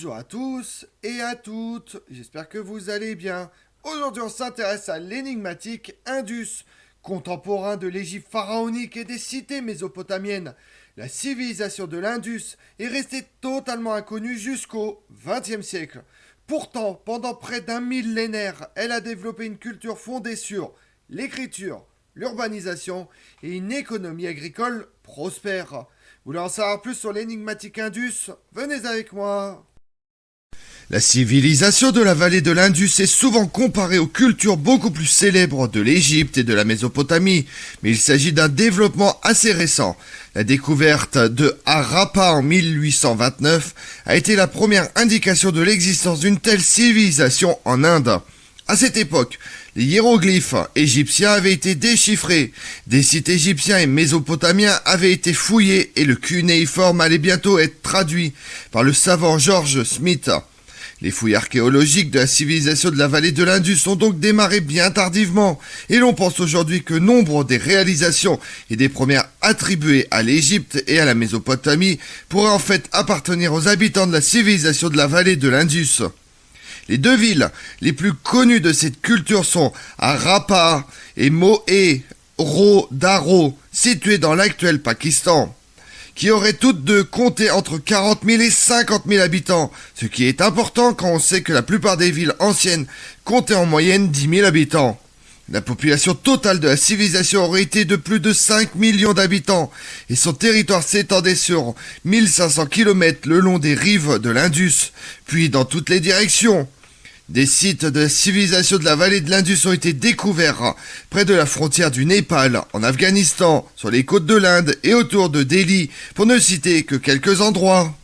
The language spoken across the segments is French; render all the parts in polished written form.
Bonjour à tous et à toutes, j'espère que vous allez bien. Aujourd'hui on s'intéresse à l'énigmatique Indus, contemporain de l'Égypte pharaonique et des cités mésopotamiennes. La civilisation de l'Indus est restée totalement inconnue jusqu'au XXe siècle. Pourtant, pendant près d'un millénaire, elle a développé une culture fondée sur l'écriture, l'urbanisation et une économie agricole prospère. Vous voulez en savoir plus sur l'énigmatique Indus? Venez avec moi. La civilisation de la vallée de l'Indus est souvent comparée aux cultures beaucoup plus célèbres de l'Égypte et de la Mésopotamie, mais il s'agit d'un développement assez récent. La découverte de Harappa en 1829 a été la première indication de l'existence d'une telle civilisation en Inde. À cette époque, les hiéroglyphes égyptiens avaient été déchiffrés, des sites égyptiens et mésopotamiens avaient été fouillés et le cunéiforme allait bientôt être traduit par le savant George Smith. Les fouilles archéologiques de la civilisation de la vallée de l'Indus ont donc démarré bien tardivement, et l'on pense aujourd'hui que nombre des réalisations et des premières attribuées à l'Égypte et à la Mésopotamie pourraient en fait appartenir aux habitants de la civilisation de la vallée de l'Indus. Les deux villes les plus connues de cette culture sont Harappa et Mohenjo-Daro, situées dans l'actuel Pakistan, qui auraient toutes deux compté entre 40 000 et 50 000 habitants, ce qui est important quand on sait que la plupart des villes anciennes comptaient en moyenne 10 000 habitants. La population totale de la civilisation aurait été de plus de 5 millions d'habitants, et son territoire s'étendait sur 1500 km le long des rives de l'Indus, puis dans toutes les directions. Des sites de la civilisation de la vallée de l'Indus ont été découverts près de la frontière du Népal, en Afghanistan, sur les côtes de l'Inde et autour de Delhi, pour ne citer que quelques endroits.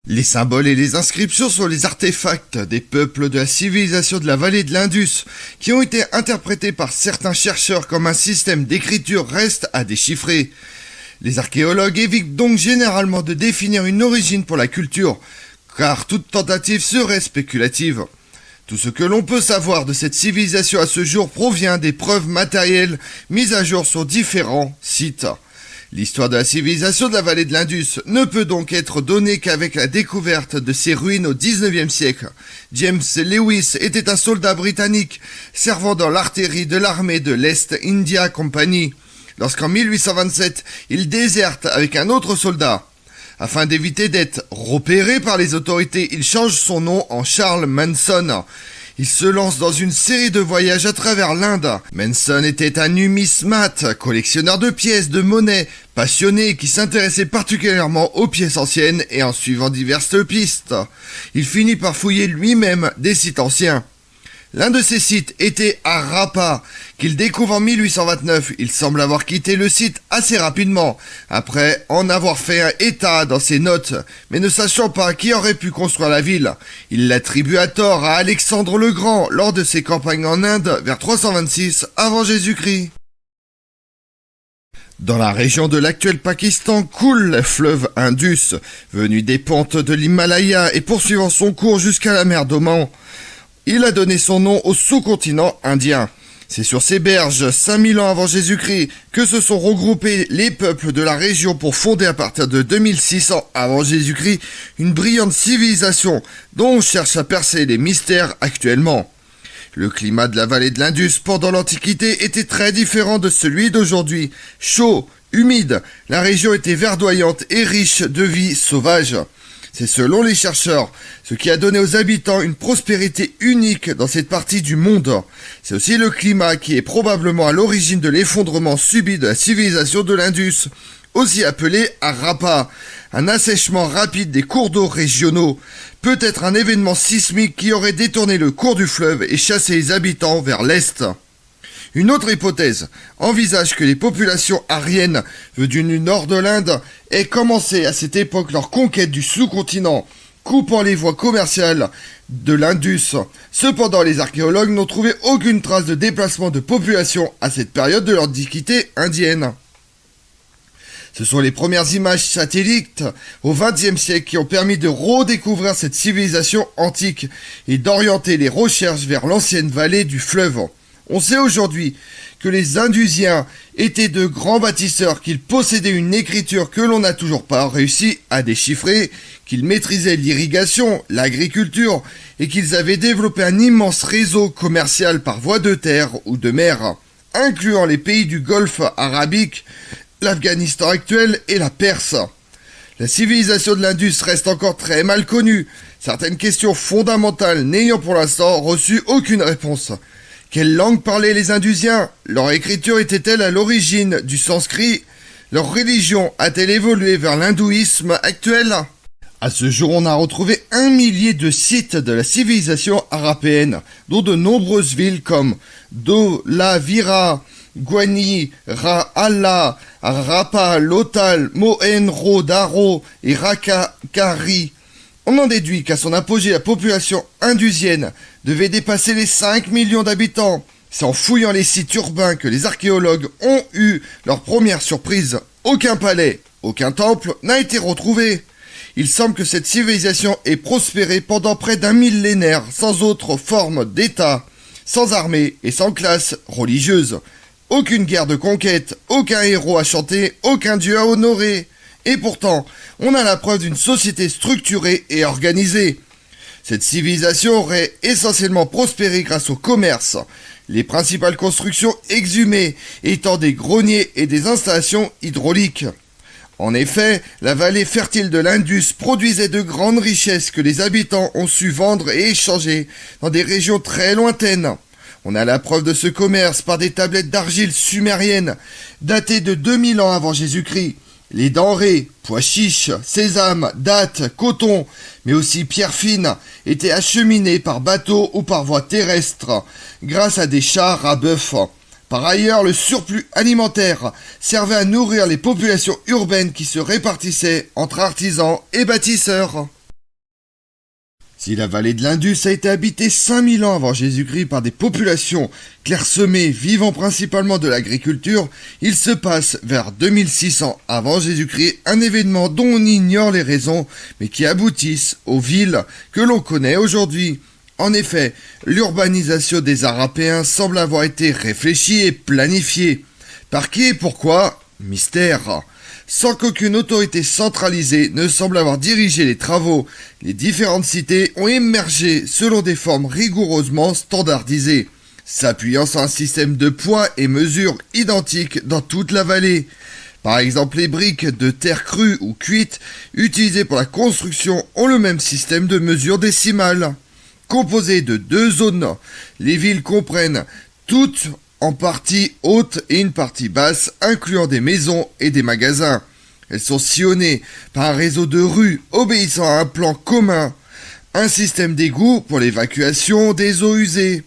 Les symboles et les inscriptions sont les artefacts des peuples de la civilisation de la vallée de l'Indus, qui ont été interprétés par certains chercheurs comme un système d'écriture reste à déchiffrer. Les archéologues évitent donc généralement de définir une origine pour la culture, car toute tentative serait spéculative. Tout ce que l'on peut savoir de cette civilisation à ce jour provient des preuves matérielles mises à jour sur différents sites. L'histoire de la civilisation de la vallée de l'Indus ne peut donc être donnée qu'avec la découverte de ces ruines au XIXe siècle. James Lewis était un soldat britannique servant dans l'artillerie de l'armée de l'Est India Company, lorsqu'en 1827 il déserte avec un autre soldat. Afin d'éviter d'être repéré par les autorités, il change son nom en Charles Manson. Il se lance dans une série de voyages à travers l'Inde. Manson était un numismate, collectionneur de pièces, de monnaie, passionné qui s'intéressait particulièrement aux pièces anciennes et en suivant diverses pistes. Il finit par fouiller lui-même des sites anciens. L'un de ces sites était Harappa, qu'il découvre en 1829. Il semble avoir quitté le site assez rapidement, après en avoir fait un état dans ses notes, mais ne sachant pas qui aurait pu construire la ville. Il l'attribue à tort à Alexandre le Grand lors de ses campagnes en Inde vers 326 avant Jésus-Christ. Dans la région de l'actuel Pakistan coule le fleuve Indus, venu des pentes de l'Himalaya et poursuivant son cours jusqu'à la mer d'Oman. Il a donné son nom au sous-continent indien. C'est sur ces berges, 5000 ans avant Jésus-Christ, que se sont regroupés les peuples de la région pour fonder à partir de 2600 avant Jésus-Christ une brillante civilisation dont on cherche à percer les mystères actuellement. Le climat de la vallée de l'Indus pendant l'Antiquité était très différent de celui d'aujourd'hui. Chaud, humide, la région était verdoyante et riche de vie sauvage. C'est selon les chercheurs ce qui a donné aux habitants une prospérité unique dans cette partie du monde. C'est aussi le climat qui est probablement à l'origine de l'effondrement subi de la civilisation de l'Indus, aussi appelé Harappa. Un assèchement rapide des cours d'eau régionaux, peut-être un événement sismique qui aurait détourné le cours du fleuve et chassé les habitants vers l'est. Une autre hypothèse envisage que les populations aryennes venues du nord de l'Inde aient commencé à cette époque leur conquête du sous-continent, coupant les voies commerciales de l'Indus. Cependant, les archéologues n'ont trouvé aucune trace de déplacement de population à cette période de l'Antiquité indienne. Ce sont les premières images satellites au XXe siècle qui ont permis de redécouvrir cette civilisation antique et d'orienter les recherches vers l'ancienne vallée du fleuve. On sait aujourd'hui que les Indusiens étaient de grands bâtisseurs, qu'ils possédaient une écriture que l'on n'a toujours pas réussi à déchiffrer, qu'ils maîtrisaient l'irrigation, l'agriculture, et qu'ils avaient développé un immense réseau commercial par voie de terre ou de mer, incluant les pays du Golfe arabique, l'Afghanistan actuel et la Perse. La civilisation de l'Indus reste encore très mal connue, certaines questions fondamentales n'ayant pour l'instant reçu aucune réponse. Quelle langue parlaient les Indusiens? Leur écriture était-elle à l'origine du sanskrit? Leur religion a-t-elle évolué vers l'hindouisme actuel? À ce jour, on a retrouvé 1 millier de sites de la civilisation arapéenne, dont de nombreuses villes comme Dholavira, Guani, Ra'ala, Rapa, Lothal, Mohenjo-Daro et Rakakari. On en déduit qu'à son apogée, la population indusienne devait dépasser les 5 millions d'habitants. C'est en fouillant les sites urbains que les archéologues ont eu leur première surprise. Aucun palais, aucun temple n'a été retrouvé. Il semble que cette civilisation ait prospéré pendant près d'un millénaire, sans autre forme d'État, sans armée et sans classe religieuse. Aucune guerre de conquête, aucun héros à chanter, aucun dieu à honorer. Et pourtant, on a la preuve d'une société structurée et organisée. Cette civilisation aurait essentiellement prospéré grâce au commerce, les principales constructions exhumées étant des greniers et des installations hydrauliques. En effet, la vallée fertile de l'Indus produisait de grandes richesses que les habitants ont su vendre et échanger dans des régions très lointaines. On a la preuve de ce commerce par des tablettes d'argile sumériennes datées de 2000 ans avant Jésus-Christ. Les denrées, pois chiches, sésame, dattes, coton, mais aussi pierres fines, étaient acheminées par bateau ou par voie terrestre, grâce à des chars à bœuf. Par ailleurs, le surplus alimentaire servait à nourrir les populations urbaines qui se répartissaient entre artisans et bâtisseurs. Si la vallée de l'Indus a été habitée 5000 ans avant Jésus-Christ par des populations clairsemées vivant principalement de l'agriculture, il se passe vers 2600 avant Jésus-Christ un événement dont on ignore les raisons, mais qui aboutissent aux villes que l'on connaît aujourd'hui. En effet, l'urbanisation des Arapéens semble avoir été réfléchie et planifiée. Par qui et pourquoi? Mystère. Sans qu'aucune autorité centralisée ne semble avoir dirigé les travaux, les différentes cités ont émergé selon des formes rigoureusement standardisées, s'appuyant sur un système de poids et mesures identiques dans toute la vallée. Par exemple, les briques de terre crue ou cuite utilisées pour la construction ont le même système de mesure décimale. Composées de 2 zones, les villes comprennent toutes en partie haute et une partie basse, incluant des maisons et des magasins. Elles sont sillonnées par un réseau de rues obéissant à un plan commun, un système d'égout pour l'évacuation des eaux usées.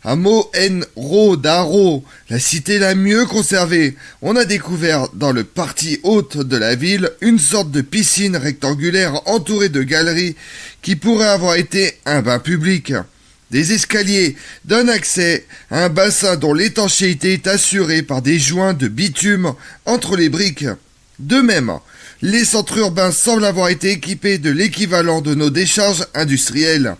À Mohenjo-Daro, la cité la mieux conservée, on a découvert dans le partie haute de la ville une sorte de piscine rectangulaire entourée de galeries qui pourrait avoir été un bain public. Des escaliers donnent accès à un bassin dont l'étanchéité est assurée par des joints de bitume entre les briques. De même, les centres urbains semblent avoir été équipés de l'équivalent de nos décharges industrielles.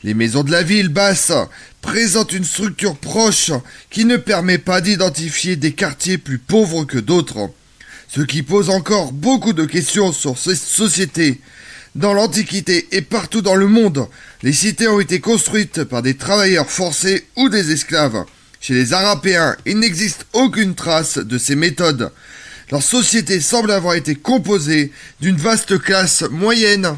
Les maisons de la ville basse présentent une structure proche qui ne permet pas d'identifier des quartiers plus pauvres que d'autres, ce qui pose encore beaucoup de questions sur ces sociétés. Dans l'Antiquité et partout dans le monde, les cités ont été construites par des travailleurs forcés ou des esclaves. Chez les Arapéens, il n'existe aucune trace de ces méthodes. Leur société semble avoir été composée d'une vaste classe moyenne.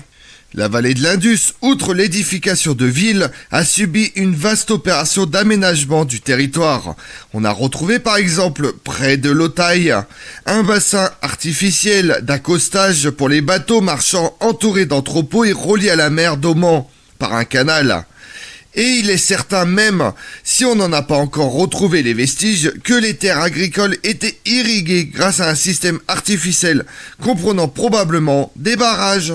La vallée de l'Indus, outre l'édification de villes, a subi une vaste opération d'aménagement du territoire. On a retrouvé par exemple, près de Lothal, un bassin artificiel d'accostage pour les bateaux marchands entourés d'entrepôts et reliés à la mer d'Oman par un canal. Et il est certain même, si on n'en a pas encore retrouvé les vestiges, que les terres agricoles étaient irriguées grâce à un système artificiel comprenant probablement des barrages.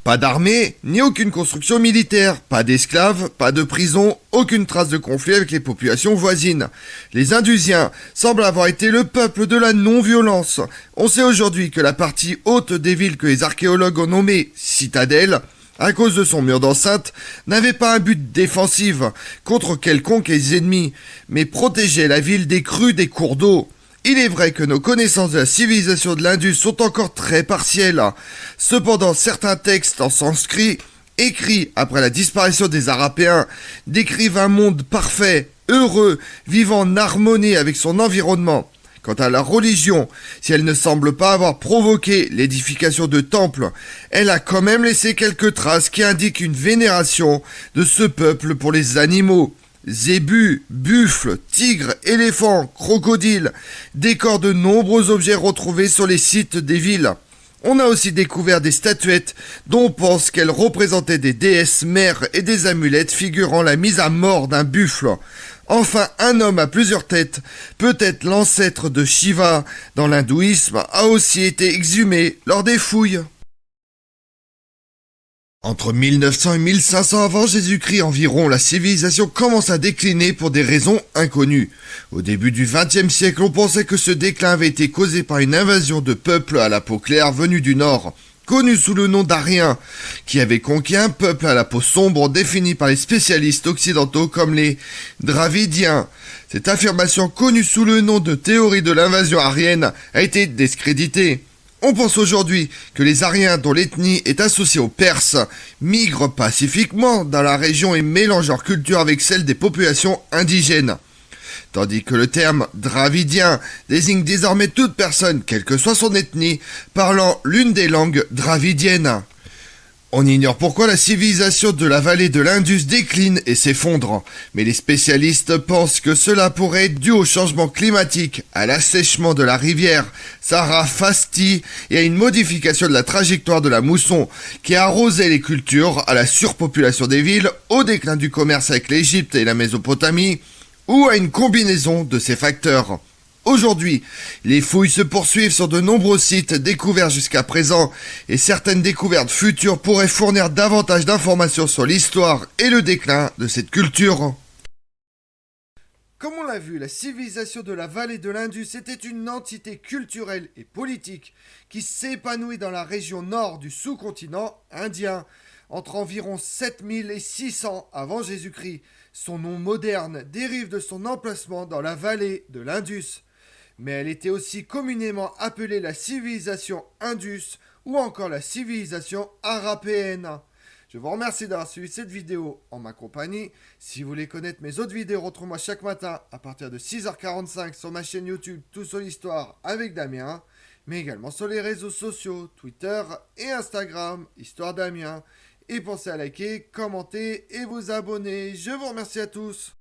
Pas d'armée, ni aucune construction militaire, pas d'esclaves, pas de prison, aucune trace de conflit avec les populations voisines. Les Indusiens semblent avoir été le peuple de la non-violence. On sait aujourd'hui que la partie haute des villes que les archéologues ont nommées citadelles à cause de son mur d'enceinte, n'avait pas un but défensif contre quelconque ennemi, mais protégeait la ville des crues des cours d'eau. Il est vrai que nos connaissances de la civilisation de l'Indus sont encore très partielles. Cependant, certains textes en sanskrit, écrits après la disparition des Arapéens, décrivent un monde parfait, heureux, vivant en harmonie avec son environnement. Quant à la religion, si elle ne semble pas avoir provoqué l'édification de temples, elle a quand même laissé quelques traces qui indiquent une vénération de ce peuple pour les animaux. Zébus, buffles, tigres, éléphants, crocodiles décorent de nombreux objets retrouvés sur les sites des villes. On a aussi découvert des statuettes dont on pense qu'elles représentaient des déesses mères et des amulettes figurant la mise à mort d'un buffle. Enfin, un homme à plusieurs têtes, peut-être l'ancêtre de Shiva dans l'hindouisme, a aussi été exhumé lors des fouilles. Entre 1900 et 1500 avant Jésus-Christ environ, la civilisation commence à décliner pour des raisons inconnues. Au début du XXe siècle, on pensait que ce déclin avait été causé par une invasion de peuples à la peau claire venus du nord, connus sous le nom d'Ariens, qui avaient conquis un peuple à la peau sombre défini par les spécialistes occidentaux comme les Dravidiens. Cette affirmation, connue sous le nom de théorie de l'invasion aryenne, a été discréditée. On pense aujourd'hui que les Aryens, dont l'ethnie est associée aux Perses, migrent pacifiquement dans la région et mélangent leur culture avec celle des populations indigènes. Tandis que le terme dravidien désigne désormais toute personne, quelle que soit son ethnie, parlant l'une des langues dravidiennes. On ignore pourquoi la civilisation de la vallée de l'Indus décline et s'effondre, mais les spécialistes pensent que cela pourrait être dû au changement climatique, à l'assèchement de la rivière Sarasvati et à une modification de la trajectoire de la mousson qui arrosait les cultures, à la surpopulation des villes, au déclin du commerce avec l'Égypte et la Mésopotamie, ou à une combinaison de ces facteurs. Aujourd'hui, les fouilles se poursuivent sur de nombreux sites découverts jusqu'à présent et certaines découvertes futures pourraient fournir davantage d'informations sur l'histoire et le déclin de cette culture. Comme on l'a vu, la civilisation de la vallée de l'Indus était une entité culturelle et politique qui s'épanouit dans la région nord du sous-continent indien entre environ 7600 avant Jésus-Christ. Son nom moderne dérive de son emplacement dans la vallée de l'Indus. Mais elle était aussi communément appelée la civilisation Indus ou encore la civilisation arapéenne. Je vous remercie d'avoir suivi cette vidéo en ma compagnie. Si vous voulez connaître mes autres vidéos, retrouvez-moi chaque matin à partir de 6h45 sur ma chaîne YouTube Tout sur l'Histoire avec Damien, mais également sur les réseaux sociaux Twitter et Instagram Histoire Damien. Et pensez à liker, commenter et vous abonner. Je vous remercie à tous.